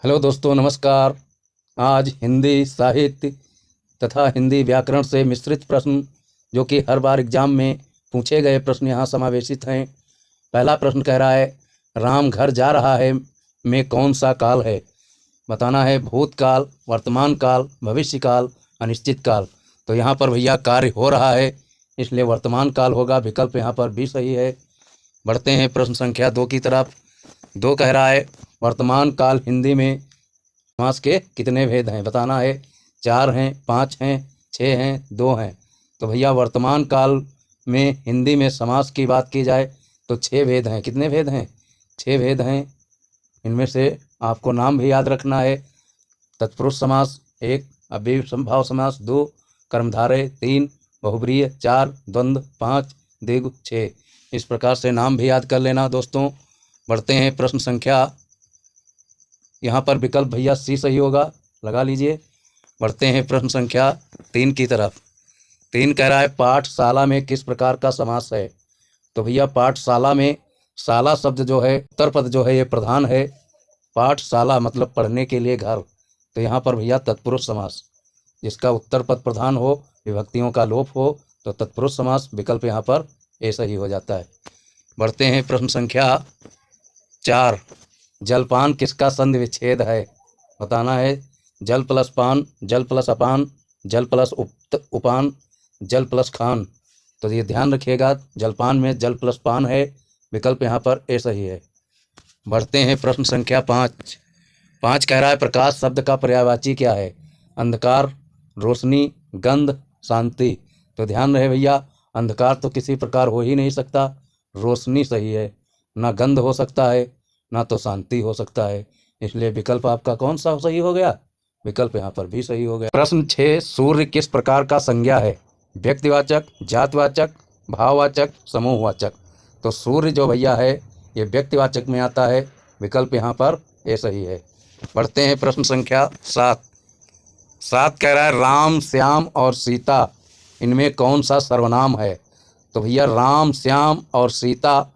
Hello दोस्तों, नमस्कार। आज हिंदी साहित्य तथा हिंदी व्याकरण से मिश्रित प्रश्न जो कि हर बार एग्जाम में पूछे गए प्रश्न यहाँ समावेशित हैं। पहला प्रश्न कह रहा है, राम घर जा रहा है में कौन सा काल है? बताना है भूतकाल, वर्तमान काल, भविष्य काल, अनिश्चित काल। तो यहाँ पर भैया कार्य हो रहा है, इसलिए वर्तमान काल होगा। विकल्प यहाँ पर भी सही है। बढ़ते हैं प्रश्न संख्या 2 की तरफ। 2 कह रहा है, वर्तमान काल हिंदी में समास के कितने भेद हैं? बताना है 4 हैं, 5 हैं, 6 हैं, 2 हैं। तो भैया वर्तमान काल में हिंदी में समास की बात की जाए तो 6 भेद हैं। कितने भेद हैं? 6 भेद हैं। इनमें से आपको नाम भी याद रखना है। तत्पुरुष समास 1, अव्ययीभाव समास 2, कर्मधारय 3, बहुब्रीहि 4, द्वंद्व 5, द्विगु 6। इस प्रकार से नाम भी याद कर लेना दोस्तों। बढ़ते हैं प्रश्न संख्या, यहाँ पर विकल्प भैया सी सही होगा, लगा लीजिए। बढ़ते हैं प्रश्न संख्या 3 की तरफ। 3 कह रहा है, पाठशाला में किस प्रकार का समास है? तो भैया पाठशाला में शाला शब्द जो है, उत्तर पद जो है, ये प्रधान है। पाठशाला मतलब पढ़ने के लिए घर। तो यहाँ पर भैया तत्पुरुष समास, जिसका उत्तर पद प्रधान हो, विभक्तियों का लोप हो, तो तत्पुरुष समास विकल्प यहाँ पर ए सही हो जाता है। बढ़ते हैं प्रश्न संख्या 4। जलपान किसका संधि विच्छेद है? बताना है जल प्लस पान, जल प्लस अपान, जल प्लस उपान, जल प्लस खान। तो ये ध्यान रखिएगा, जलपान में जल प्लस पान है, विकल्प यहाँ पर ए सही है। बढ़ते हैं प्रश्न संख्या 5। 5 कह रहा है, प्रकाश शब्द का पर्यायवाची क्या है? अंधकार, रोशनी, गंध, शांति। तो ध्यान रहे भैया, अंधकार तो किसी प्रकार हो ही नहीं सकता, रोशनी सही है, ना गंध हो सकता है, ना तो शांति हो सकता है। इसलिए विकल्प आपका कौन सा सही हो गया? विकल्प यहाँ पर भी सही हो गया। प्रश्न 6, सूर्य किस प्रकार का संज्ञा है? व्यक्तिवाचक, जातवाचक, भाववाचक, समूहवाचक। तो सूर्य जो भैया है ये व्यक्तिवाचक में आता है, विकल्प यहाँ पर ए सही है। बढ़ते हैं प्रश्न संख्या 7। 7 कह रहा है, राम, श्याम और सीता इनमें कौन सा सर्वनाम है? तो भैया राम, श्याम और सीता,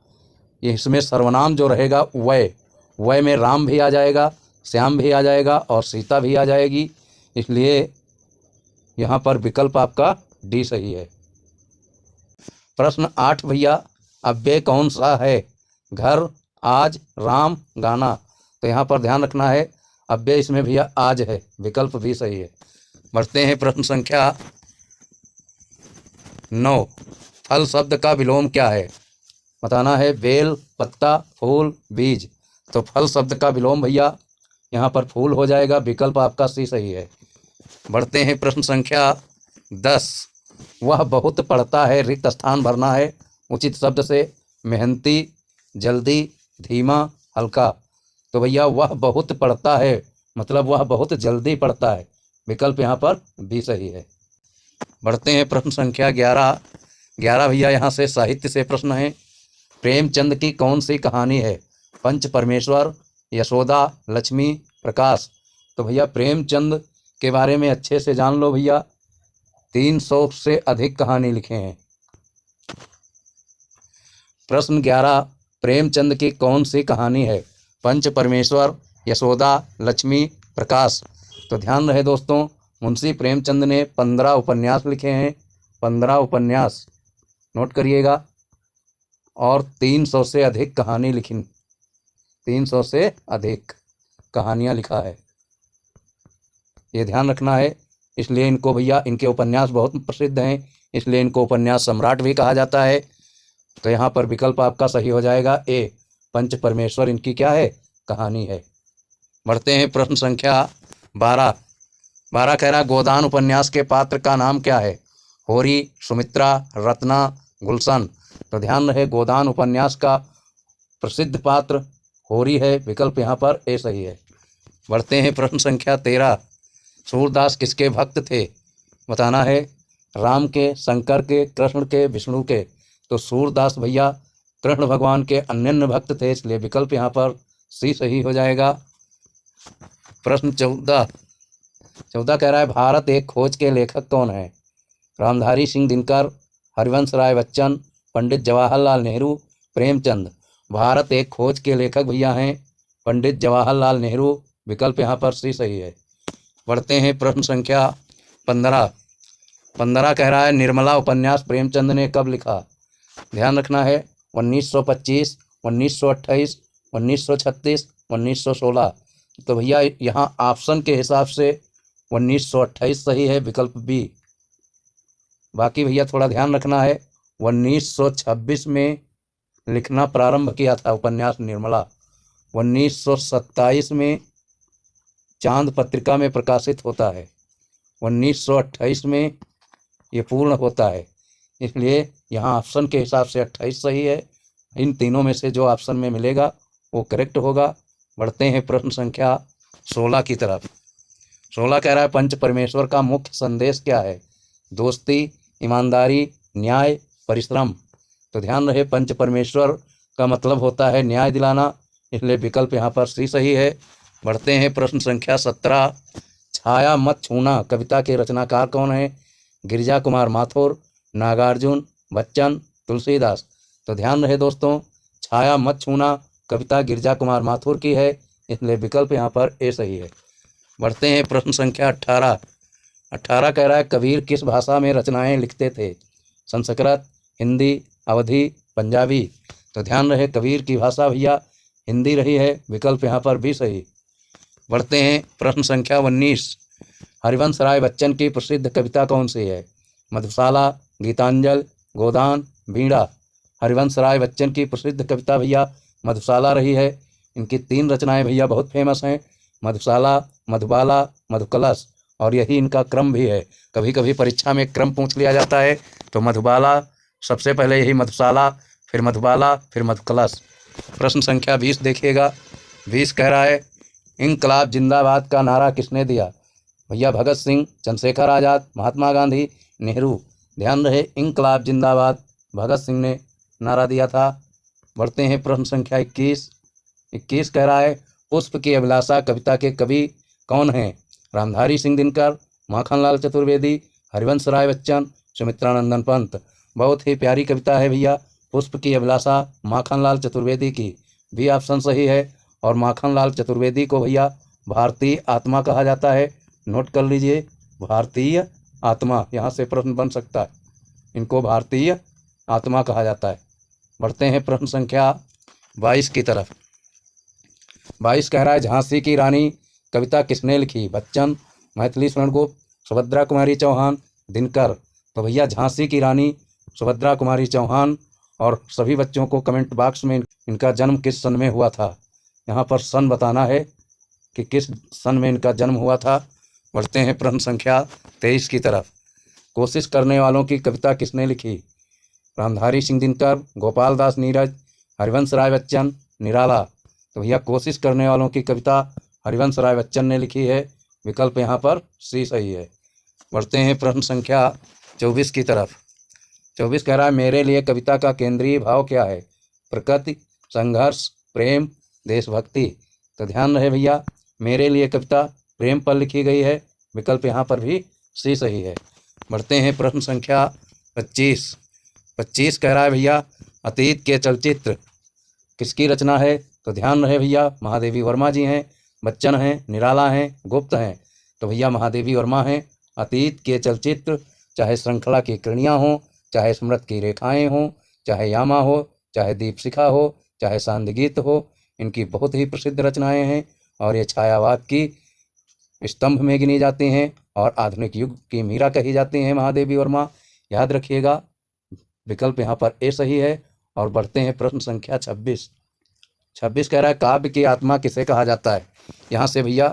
इसमें सर्वनाम जो रहेगा वय में राम भी आ जाएगा, श्याम भी आ जाएगा और सीता भी आ जाएगी। इसलिए यहाँ पर विकल्प आपका डी सही है। प्रश्न 8 भैया, अव्यय कौन सा है? घर, आज, राम, गाना। तो यहाँ पर ध्यान रखना है, अव्यय इसमें भैया आज है, विकल्प भी सही है। बढ़ते हैं प्रश्न संख्या 9। फल शब्द का विलोम क्या है? बताना है बेल, पत्ता, फूल, बीज। तो फल शब्द का विलोम भैया यहाँ पर फूल हो जाएगा, विकल्प आपका सी सही है। बढ़ते हैं प्रश्न संख्या 10। वह बहुत पढ़ता है, रिक्त स्थान भरना है उचित शब्द से। मेहनती, जल्दी, धीमा, हल्का। तो भैया वह बहुत पढ़ता है मतलब वह बहुत जल्दी पढ़ता है, विकल्प यहाँ पर भी सही है। बढ़ते हैं प्रश्न संख्या 11। 11 भैया यहाँ से साहित्य से प्रश्न है। प्रेमचंद की कौन सी कहानी है? पंच परमेश्वर, यशोदा, लक्ष्मी, प्रकाश। तो भैया प्रेमचंद के बारे में अच्छे से जान लो भैया, 300 से अधिक कहानी लिखे हैं। प्रश्न 11, प्रेमचंद की कौन सी कहानी है? पंच परमेश्वर, यशोदा, लक्ष्मी, प्रकाश। तो ध्यान रहे दोस्तों, मुंशी प्रेमचंद ने 15 उपन्यास लिखे हैं, 15 उपन्यास नोट करिएगा, और 300 से अधिक कहानी लिखी, 300 से अधिक कहानियाँ लिखा है, ये ध्यान रखना है। इसलिए इनको भैया, इनके उपन्यास बहुत प्रसिद्ध हैं, इसलिए इनको उपन्यास सम्राट भी कहा जाता है। तो यहाँ पर विकल्प आपका सही हो जाएगा ए, पंच परमेश्वर इनकी क्या है? कहानी है। बढ़ते हैं प्रश्न संख्या 12। 12 कह रहा, गोदान उपन्यास के पात्र का नाम क्या है? होरी, सुमित्रा, रत्ना, गुलशन। तो ध्यान रहे, गोदान उपन्यास का प्रसिद्ध पात्र होरी है, विकल्प यहाँ पर ए सही है। बढ़ते हैं प्रश्न संख्या 13। सूरदास किसके भक्त थे? बताना है राम के, शंकर के, कृष्ण के, विष्णु के। तो सूरदास भैया कृष्ण भगवान के अनन्य भक्त थे, इसलिए विकल्प यहाँ पर सी सही हो जाएगा। प्रश्न 14 कह रहा है, भारत एक खोज के लेखक कौन है? रामधारी सिंह दिनकर, हरिवंश राय बच्चन, पंडित जवाहरलाल नेहरू, प्रेमचंद। भारत एक खोज के लेखक भैया हैं पंडित जवाहरलाल नेहरू, विकल्प यहाँ पर सी सही है। बढ़ते हैं प्रश्न संख्या 15। 15 कह रहा है निर्मला उपन्यास प्रेमचंद ने कब लिखा? ध्यान रखना है 1925, 1928, 1936, 1916। तो भैया यहाँ ऑप्शन के हिसाब से 1928 सही है, विकल्प बी। बाकी भैया थोड़ा ध्यान रखना है 1926 में लिखना प्रारंभ किया था उपन्यास निर्मला। 1927 में चांद पत्रिका में प्रकाशित होता है। 1928 में ये पूर्ण होता है, इसलिए यहाँ ऑप्शन के हिसाब से 28 सही है। इन तीनों में से जो ऑप्शन में मिलेगा वो करेक्ट होगा। बढ़ते हैं प्रश्न संख्या 16 की तरफ। 16 कह रहा है पंच परमेश्वर का मुख्य संदेश क्या है? दोस्ती, ईमानदारी, न्याय, परिश्रम। तो ध्यान रहे पंच परमेश्वर का मतलब होता है न्याय दिलाना, इसलिए विकल्प यहाँ पर सी सही है। बढ़ते हैं प्रश्न संख्या 17। छाया मत छूना कविता के रचनाकार कौन है? गिरिजा कुमार माथुर, नागार्जुन, बच्चन, तुलसीदास। तो ध्यान रहे दोस्तों, छाया मत छूना कविता गिरिजा कुमार माथुर की है, इसलिए विकल्प यहाँ पर ए सही है। बढ़ते हैं प्रश्न संख्या 18। 18 कह रहा है कबीर किस भाषा में रचनाएं लिखते थे? संस्कृत, हिंदी, अवधी, पंजाबी। तो ध्यान रहे कबीर की भाषा भैया हिंदी रही है, विकल्प यहाँ पर भी सही। बढ़ते हैं प्रश्न संख्या 19। हरिवंश राय बच्चन की प्रसिद्ध कविता कौन सी है? मधुशाला, गीतांजल, गोदान, बीड़ा। हरिवंश राय बच्चन की प्रसिद्ध कविता भैया मधुशाला रही है। इनकी 3 रचनाएं भैया बहुत फेमस हैं, मधुशाला, मधुबाला, मधुकलश, और यही इनका क्रम भी है। कभी कभी परीक्षा में क्रम पूछ लिया जाता है, तो मधुबाला सबसे पहले, यही मधुशाला, फिर मधुबाला, फिर मधुकलश। प्रश्न संख्या 20 देखिएगा। 20 कह रहा है इंकलाब जिंदाबाद का नारा किसने दिया? भैया भगत सिंह, चंद्रशेखर आज़ाद, महात्मा गांधी, नेहरू। ध्यान रहे इंकलाब जिंदाबाद भगत सिंह ने नारा दिया था। बढ़ते हैं प्रश्न संख्या 21। 21 कह रहा है पुष्प की अभिलाषा कविता के कवि कौन हैं? रामधारी सिंह दिनकर, माखनलाल चतुर्वेदी, हरिवंश राय बच्चन, सुमित्रानंदन पंत। बहुत ही प्यारी कविता है भैया पुष्प की अभिलाषा माखनलाल चतुर्वेदी की, भी ऑप्शन सही है। और माखनलाल चतुर्वेदी को भैया भारतीय आत्मा कहा जाता है, नोट कर लीजिए, भारतीय आत्मा, यहाँ से प्रश्न बन सकता है, इनको भारतीय आत्मा कहा जाता है। बढ़ते हैं प्रश्न संख्या 22 की तरफ। 22 कह रहा है झांसी की रानी कविता किसने लिखी? बच्चन, मैथिली शरण गुप्त, सुभद्रा कुमारी चौहान, दिनकर। तो भैया झांसी की रानी सुभद्रा कुमारी चौहान। और सभी बच्चों को कमेंट बॉक्स में इनका जन्म किस सन में हुआ था, यहाँ पर सन बताना है कि किस सन में इनका जन्म हुआ था। बढ़ते हैं प्रश्न संख्या 23 की तरफ। कोशिश करने वालों की कविता किसने लिखी? रामधारी सिंह दिनकर, गोपाल दास नीरज, हरिवंश राय बच्चन, निराला। तो भैया कोशिश करने वालों की कविता हरिवंश राय बच्चन ने लिखी है, विकल्प यहाँ पर सी सही है। बढ़ते हैं प्रश्न संख्या 24 की तरफ। 24 कह रहा है मेरे लिए कविता का केंद्रीय भाव क्या है? प्रकृति, संघर्ष, प्रेम, देशभक्ति। तो ध्यान रहे भैया मेरे लिए कविता प्रेम पर लिखी गई है, विकल्प यहाँ पर भी सी सही है। बढ़ते हैं प्रश्न संख्या 25। 25 कह रहा है भैया अतीत के चलचित्र किसकी रचना है? तो ध्यान रहे भैया महादेवी वर्मा जी हैं, बच्चन हैं, निराला हैं, गुप्त हैं। तो भैया महादेवी वर्मा हैं। अतीत के चलचित्र चाहे श्रृंखला की करणियाँ हों, चाहे स्मृत की रेखाएं हों, चाहे यामा हो, चाहे दीपशिखा हो, चाहे सांदगीत हो, इनकी बहुत ही प्रसिद्ध रचनाएं हैं और ये छायावाद की स्तंभ में गिनी जाती हैं और आधुनिक युग की मीरा कही जाती हैं महादेवी वर्मा, याद रखिएगा, विकल्प यहाँ पर ए सही है। और बढ़ते हैं प्रश्न संख्या 26। 26 कह रहा है काव्य की आत्मा किसे कहा जाता है? यहाँ से भैया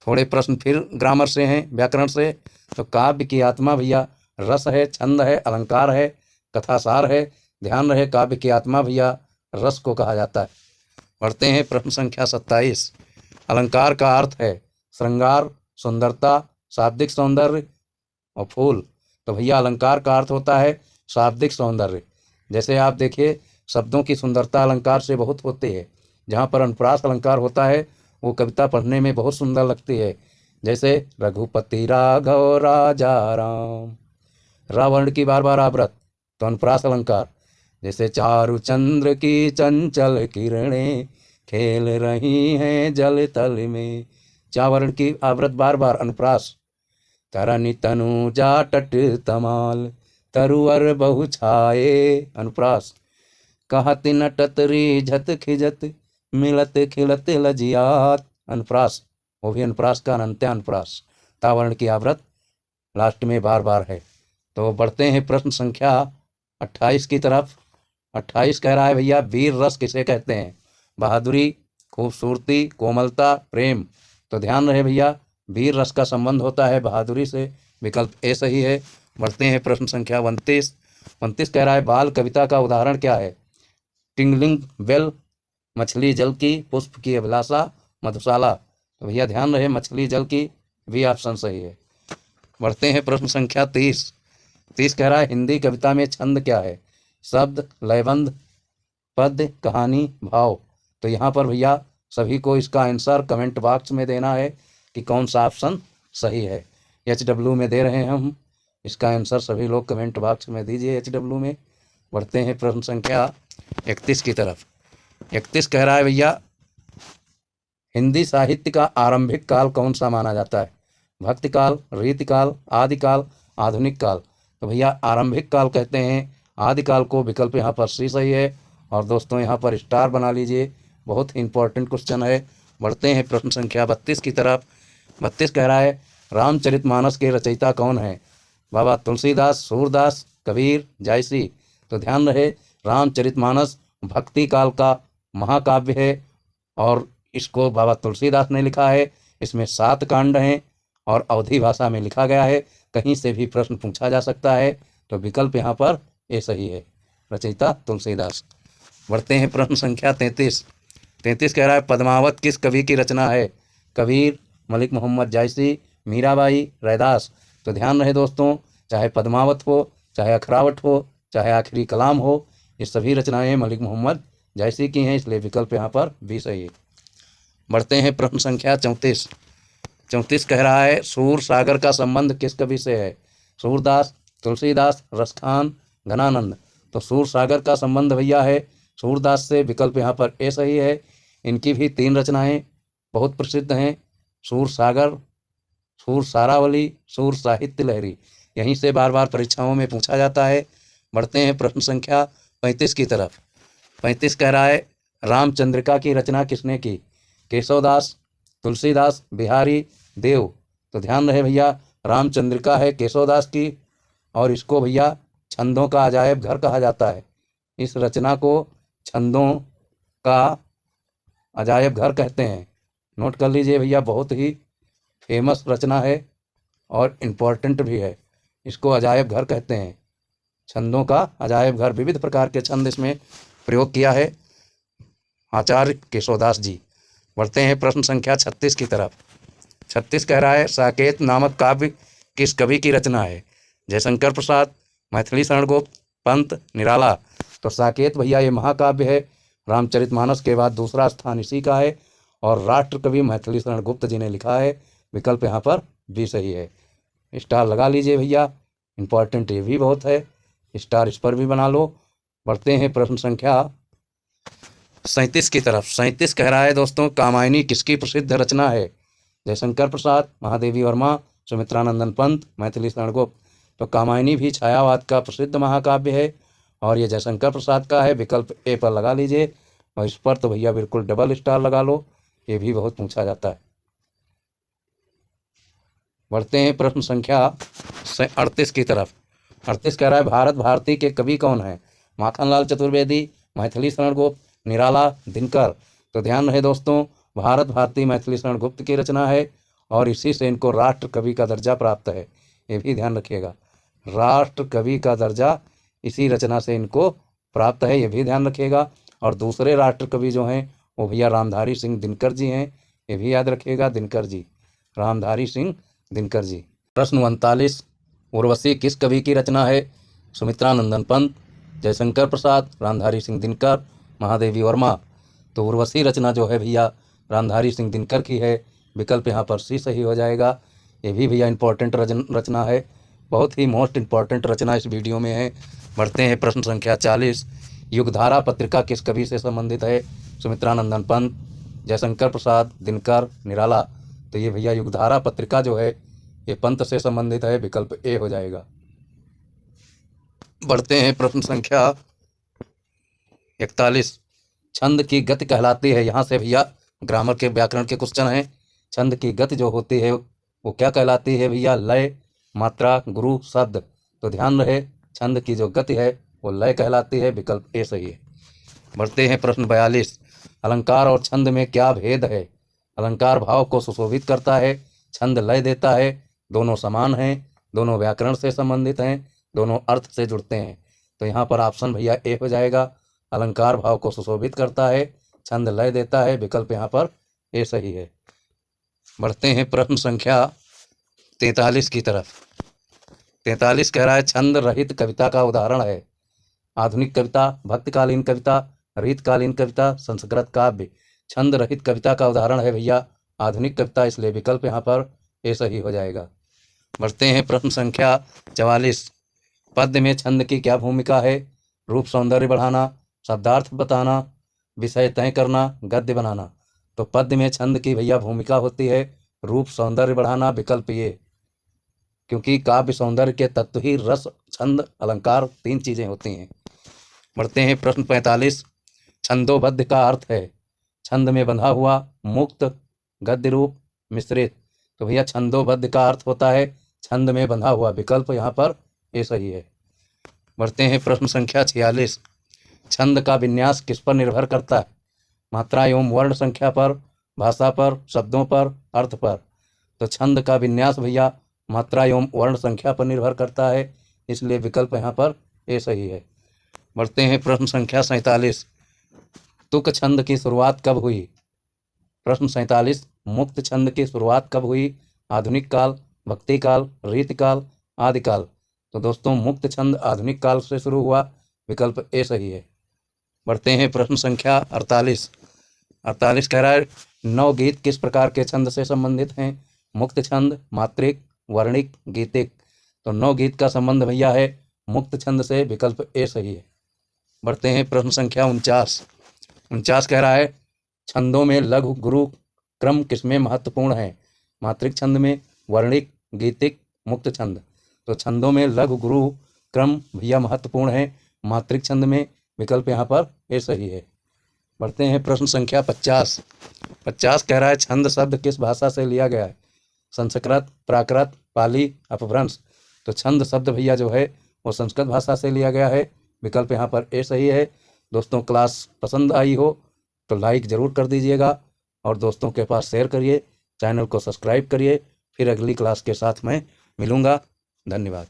थोड़े प्रश्न फिर ग्रामर से हैं, व्याकरण से। तो काव्य की आत्मा भैया रस है, छंद है, अलंकार है, कथासार है। ध्यान रहे काव्य की आत्मा भैया रस को कहा जाता है। बढ़ते हैं प्रश्न संख्या 27। अलंकार का अर्थ है श्रृंगार, सुंदरता, शाब्दिक सौंदर्य और फूल। तो भैया अलंकार का अर्थ होता है शाब्दिक सौंदर्य। जैसे आप देखिए शब्दों की सुंदरता अलंकार से बहुत होती है। जहाँ पर अनुप्रास अलंकार होता है वो कविता पढ़ने में बहुत सुंदर लगती है। जैसे रघुपति राघव राजा राम, रावण की बार बार आवृत, तो अनुप्रास अलंकार। जैसे चारु चंद्र की चंचल किरणें खेल रही हैं जल तल में, चावरण की आवृत बार बार अनुप्रास। तरनि तनु जाटट तमाल तरुअर बहु छाए अनुप्रास। कहत नटत रीझत खिजत मिलत खिलत लजियात अनुप्रास। वो भी अनुप्रास का अंत्यानुप्रास। तावर्ण की आवृत लास्ट में बार बार है। तो बढ़ते हैं प्रश्न संख्या 28 की तरफ। 28 कह रहा है भैया वीर रस किसे कहते हैं? बहादुरी, खूबसूरती, कोमलता, प्रेम। तो ध्यान रहे भैया वीर रस का संबंध होता है बहादुरी से। विकल्प ए सही है। बढ़ते हैं प्रश्न संख्या 29। 29 कह रहा है बाल कविता का उदाहरण क्या है? टिंगलिंग बेल, मछली जल की, पुष्प की अभिलाषा, मधुशाला। तो भैया ध्यान रहे मछली जल की भी ऑप्शन सही है। बढ़ते हैं प्रश्न संख्या 30। 30 कह रहा है हिंदी कविता में छंद क्या है? शब्द, लयबंध, पद्य, कहानी, भाव। तो यहाँ पर भैया सभी को इसका आंसर कमेंट बॉक्स में देना है कि कौन सा ऑप्शन सही है। HW में दे रहे हैं हम, इसका आंसर सभी लोग कमेंट बॉक्स में दीजिए HW में। बढ़ते हैं प्रश्न संख्या 31 की तरफ। 31 कह रहा है भैया हिंदी साहित्य का आरंभिक काल कौन सा माना जाता है? भक्ति काल, रीति काल, आदिकाल, आधुनिक काल। तो भैया आरंभिक काल कहते हैं आदिकाल को। विकल्प यहाँ पर सी सही है। और दोस्तों यहाँ पर स्टार बना लीजिए, बहुत ही इंपॉर्टेंट क्वेश्चन है। बढ़ते हैं प्रश्न संख्या 32 की तरफ। 32 कह रहा है रामचरितमानस के रचयिता कौन है? बाबा तुलसीदास, सूरदास, कबीर, जायसी। तो ध्यान रहे रामचरितमानस भक्ति काल का महाकाव्य है और इसको बाबा तुलसीदास ने लिखा है। इसमें 7 कांड हैं और अवधी भाषा में लिखा गया है। कहीं से भी प्रश्न पूछा जा सकता है। तो विकल्प यहाँ पर ए सही है, रचयिता तुलसीदास। बढ़ते हैं प्रश्न संख्या 33। 33 कह रहा है पद्मावत किस कवि की रचना है? कबीर, मलिक मोहम्मद जायसी, मीराबाई, रैदास। तो ध्यान रहे दोस्तों चाहे पद्मावत हो, चाहे अखरावट हो, चाहे आखिरी कलाम हो, ये सभी रचनाएं मलिक मोहम्मद जायसी की हैं। इसलिए विकल्प यहाँ पर भी सही है। बढ़ते हैं प्रश्न संख्या 34। 34 कह रहा है सूर सागर का संबंध किस कवि से है? सूरदास, तुलसीदास, रसखान, घनानंद। तो सूर सागर का संबंध भैया है सूरदास से। विकल्प यहाँ पर ए सही है। इनकी भी 3 रचनाएं बहुत प्रसिद्ध हैं, सूर सागर, सूर सारावली, सूर साहित्य लहरी। यहीं से बार बार परीक्षाओं में पूछा जाता है। बढ़ते हैं प्रश्न संख्या 35 की तरफ। 35 कह रहा है रामचंद्रिका की रचना किसने की? केशवदास, तुलसीदास, बिहारी, देव। तो ध्यान रहे भैया रामचंद्रिका है केशवदास की और इसको भैया छंदों का अजायब घर कहा जाता है। इस रचना को छंदों का अजायब घर कहते हैं। नोट कर लीजिए भैया, बहुत ही फेमस रचना है और इम्पॉर्टेंट भी है। इसको अजायब घर कहते हैं, छंदों का अजायब घर। विविध प्रकार के छंद इसमें प्रयोग किया है आचार्य केशवदास जी। बढ़ते हैं प्रश्न संख्या 36 की तरफ। 36 कह रहा है साकेत नामक काव्य किस कवि की रचना है? जयशंकर प्रसाद, मैथिली शरण गुप्त, पंत, निराला। तो साकेत भैया ये महाकाव्य है। रामचरितमानस के बाद दूसरा स्थान इसी का है और राष्ट्र कवि मैथिली शरण गुप्त जी ने लिखा है। विकल्प यहाँ पर भी सही है। स्टार लगा लीजिए भैया, इंपॉर्टेंट ये भी बहुत है, स्टार इस पर भी बना लो। बढ़ते हैं प्रश्न संख्या 37 की तरफ। 37 कह रहा है दोस्तों कामायनी किसकी प्रसिद्ध रचना है? जयशंकर प्रसाद, महादेवी वर्मा, सुमित्रानंदन पंत, मैथिली शरण गुप्त। तो कामायनी भी छायावाद का प्रसिद्ध महाकाव्य है और ये जयशंकर प्रसाद का है। विकल्प ए पर लगा लीजिए और इस पर तो भैया बिल्कुल डबल स्टार लगा लो, ये भी बहुत पूछा जाता है। बढ़ते हैं प्रश्न संख्या 38 की तरफ। 38 कह रहा है भारत भारती के कवि कौन है? माखनलाल चतुर्वेदी, मैथिली शरण गुप्त, निराला, दिनकर। तो ध्यान रहे दोस्तों भारत भारती मैथिली शरण गुप्त की रचना है और इसी से इनको राष्ट्र कवि का दर्जा प्राप्त है। ये भी ध्यान रखिएगा, राष्ट्र कवि का दर्जा इसी रचना से इनको प्राप्त है, ये भी ध्यान रखिएगा। और दूसरे राष्ट्र कवि जो हैं वो भैया रामधारी सिंह दिनकर जी हैं, ये भी याद रखिएगा, दिनकर जी, रामधारी सिंह दिनकर जी। प्रश्न 39 उर्वशी किस कवि की रचना है? सुमित्रानंदन पंत, जयशंकर प्रसाद, रामधारी सिंह दिनकर, महादेवी वर्मा। तो उर्वशी रचना जो है भैया रामधारी सिंह दिनकर की है। विकल्प यहाँ पर सी सही हो जाएगा। ये भी भैया इंपॉर्टेंट रचना है, बहुत ही मोस्ट इंपॉर्टेंट रचना इस वीडियो में है। बढ़ते हैं प्रश्न संख्या 40 युगधारा पत्रिका किस कवि से संबंधित है? सुमित्रानंदन पंत, जयशंकर प्रसाद, दिनकर, निराला। तो ये भैया युगधारा पत्रिका जो है ये पंत से संबंधित है, विकल्प ए हो जाएगा। बढ़ते हैं प्रश्न संख्या 41। छंद की गति कहलाती है, यहाँ से भैया ग्रामर के व्याकरण के क्वेश्चन हैं। छंद की गति जो होती है वो क्या कहलाती है भैया? लय, मात्रा, गुरु, शब्द। तो ध्यान रहे छंद की जो गति है वो लय कहलाती है, विकल्प ए सही है। बढ़ते हैं प्रश्न 42। अलंकार और छंद में क्या भेद है? अलंकार भाव को सुशोभित करता है, छंद लय देता है, दोनों समान हैं, दोनों व्याकरण से संबंधित हैं, दोनों अर्थ से जुड़ते हैं। तो यहाँ पर ऑप्शन भैया ए हो जाएगा। अलंकार भाव को सुशोभित करता है, छंद लय देता है, विकल्प यहाँ पर ए सही है। बढ़ते हैं प्रश्न संख्या 43 की तरफ। 43 कह रहा है छंद रहित कविता का उदाहरण है। आधुनिक कविता, भक्तकालीन कविता, रीतकालीन कविता, संस्कृत काव्य। छंद रहित कविता का उदाहरण है भैया आधुनिक कविता, इसलिए विकल्प यहाँ पर ए सही हो जाएगा। बढ़ते हैं प्रश्न संख्या 44। पद्य में छंद की क्या भूमिका है? रूप सौंदर्य बढ़ाना, शब्दार्थ बताना, विषय तय करना, गद्य बनाना। तो पद्य में छंद की भैया भूमिका होती है रूप सौंदर्य बढ़ाना, विकल्प ये, क्योंकि काव्य सौंदर्य के तत्व ही रस, छंद, अलंकार 3 चीजें होती हैं। बढ़ते हैं प्रश्न 45। छंदोबद्ध का अर्थ है छंद में बंधा हुआ, मुक्त, गद्य रूप, मिश्रित। तो भैया छंदोबद्ध का अर्थ होता है छंद में बंधा हुआ, विकल्प यहाँ पर ए सही है। बढ़ते हैं प्रश्न संख्या 46। छंद का विन्यास किस पर निर्भर करता है? मात्रा एवं वर्ण संख्या पर, भाषा पर, शब्दों पर, अर्थ पर। तो छंद का विन्यास भैया मात्रा एवं वर्ण संख्या पर निर्भर करता है, इसलिए विकल्प यहाँ पर ए सही है। बढ़ते हैं प्रश्न संख्या 47। तुक छंद की शुरुआत कब हुई? प्रश्न 47। मुक्त छंद की शुरुआत कब हुई? आधुनिक काल, भक्ति काल, रीतिकाल, आदिकाल। तो दोस्तों मुक्त छंद आधुनिक काल से शुरू हुआ, विकल्प ए सही है। बढ़ते हैं प्रश्न संख्या 48। 48 कह रहा है नवगीत किस प्रकार के छंद से संबंधित हैं? मुक्त छंद, मात्रिक, वर्णिक, गीतिक। तो नवगीत का संबंध भैया है मुक्त छंद से, विकल्प ए सही है। बढ़ते हैं प्रश्न संख्या 49। 49 कह रहा है छंदों में लघु गुरु क्रम किसमें महत्वपूर्ण है? मात्रिक छंद में, वर्णिक, गीतिक, मुक्त छंद। तो छंदों में लघु गुरु क्रम भैया महत्वपूर्ण है मात्रिक छंद में, विकल्प यहाँ पर ए सही है। बढ़ते हैं प्रश्न संख्या 50। 50 कह रहा है छंद शब्द किस भाषा से लिया गया है? संस्कृत, प्राकृत, पाली, अपभ्रंश। तो छंद शब्द भैया जो है वो संस्कृत भाषा से लिया गया है, विकल्प यहाँ पर ए सही है। दोस्तों क्लास पसंद आई हो तो लाइक ज़रूर कर दीजिएगा और दोस्तों के पास शेयर करिए, चैनल को सब्सक्राइब करिए। फिर अगली क्लास के साथ मैं मिलूँगा। धन्यवाद।